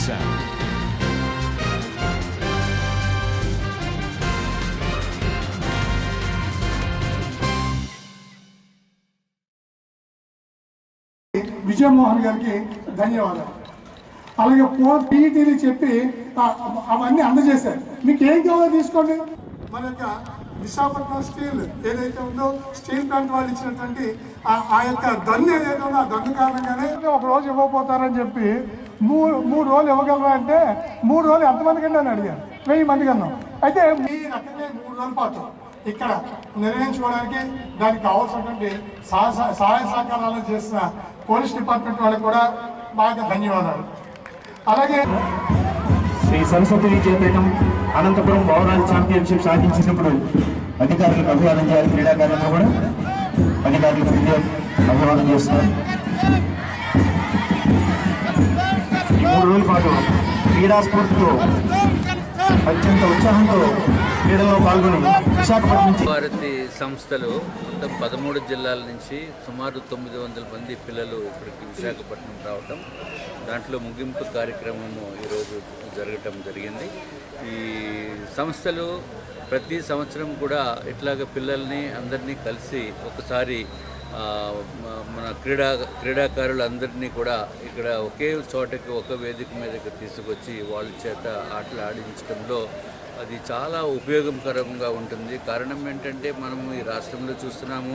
sound. Vijayamohan గారికి ధన్యవాదాలు. అలాగే పీఈటీలు చెప్పి అవన్నీ అందజేశారు. మీకు ఏం కావాలో తీసుకోండి. మన యొక్క విశాఖపట్నం స్టీల్ ఏదైతే ఉందో స్టీల్ ప్లాంట్ వాళ్ళు ఇచ్చినటువంటి ఆ యొక్క దన్ను ఏదైతే ఉందో ఆ దన్ను కారణంగానే ఒక రోజు ఇవ్వకపోతారని చెప్పి మూడు రోజులు ఇవ్వగలరా అంటే 3 రోజులు ఎంతమంది కంటే అని అడిగారు. 1000 మంది కన్నా. అయితే మీ రకంగా 3 రోజుల పాటు ఇక్కడ నిర్వహించుకోవడానికి దానికి కావాల్సినటువంటి సహాయ సహకారాలు చేసిన పోలీస్ డిపార్ట్మెంట్ వాళ్ళకి కూడా బాగా ధన్యవాదాలు. అలాగే శ్రీ సరస్వతి విద్యాపీఠం అనంతపురం ఓవరాల్ ఛాంపియన్షిప్ సాధించినప్పుడు అధికారులకు అభివాదం చేయాలి. క్రీడాకారులను కూడా అధికారులకు అభివాదం చేస్తున్నారు. ఈ 3 రోజుల పాటు క్రీడా స్ఫూర్తితో అత్యంత ఉత్సాహంతో క్రీడల్లో పాల్గొని విశాఖపట్నం నుంచి భారతి సంస్థలు మొత్తం 13 జిల్లాల నుంచి సుమారు 900 మంది పిల్లలు ఇక్కడికి విశాఖపట్నం రావటం, దాంట్లో ముగింపు కార్యక్రమము ఈరోజు జరగటం జరిగింది. ఈ సంస్థలు ప్రతి సంవత్సరం కూడా ఇట్లాగ పిల్లల్ని అందరినీ కలిసి ఒకసారి మన క్రీడాకారులందరినీ కూడా ఇక్కడ ఒకే చోటకి ఒక వేదిక మీదకి తీసుకొచ్చి వాళ్ళ చేత ఆటలు ఆడించడంలో అది చాలా ఉపయోగకరంగా ఉంటుంది. కారణం ఏంటంటే మనము ఈ రాష్ట్రంలో చూస్తున్నాము,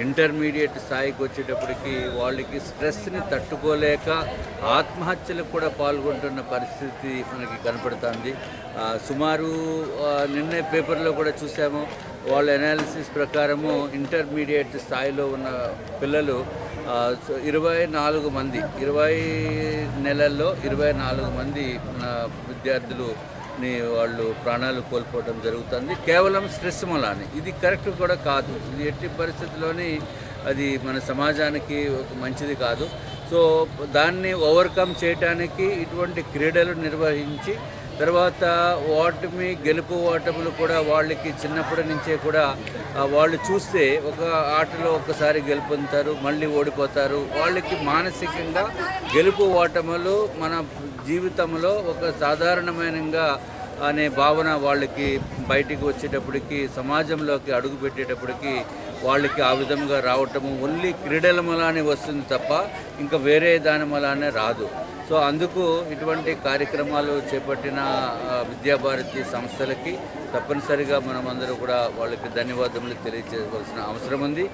ఇంటర్మీడియట్ స్థాయికి వచ్చేటప్పటికి వాళ్ళకి స్ట్రెస్ని తట్టుకోలేక ఆత్మహత్యలకు కూడా పాల్గొంటున్న పరిస్థితి మనకి కనపడుతుంది. సుమారు నిన్నే పేపర్లో కూడా చూసాము, వాళ్ళ అనాలిసిస్ ప్రకారము ఇంటర్మీడియట్ స్థాయిలో ఉన్న పిల్లలు 24 మంది 20 నెలల్లో 24 మంది విద్యార్థులు వాళ్ళు ప్రాణాలు కోల్పోవడం జరుగుతుంది కేవలం స్ట్రెస్ మూలాన్ని. ఇది కరెక్ట్ కూడా కాదు. ఇది ఎట్టి పరిస్థితుల్లోని అది మన సమాజానికి ఒక మంచిది కాదు. సో దాన్ని ఓవర్కమ్ చేయడానికి ఇటువంటి క్రీడలు నిర్వహించి తర్వాత ఓటమి గెలుపు ఓటములు కూడా వాళ్ళకి చిన్నప్పటి నుంచే కూడా వాళ్ళు చూస్తే ఒక ఆటలో ఒక్కసారి గెలుపొందుతారు, మళ్ళీ ఓడిపోతారు. వాళ్ళకి మానసికంగా గెలుపు ఓటములు మన జీవితంలో ఒక సాధారణమైనగా అనే భావన వాళ్ళకి బయటికి వచ్చేటప్పటికి సమాజంలోకి అడుగు పెట్టేటప్పటికి వాళ్ళకి ఆ విధంగా రావటము ఓన్లీ క్రీడల మూలానే వస్తుంది తప్ప ఇంకా వేరే దాని మూలానే రాదు. సో అందుకు ఇటువంటి కార్యక్రమాలు చేపట్టిన విద్యాభారతి సంస్థలకి తప్పనిసరిగా మనమందరూ కూడా వాళ్ళకి ధన్యవాదములు తెలియజేయవలసిన అవసరం ఉంది.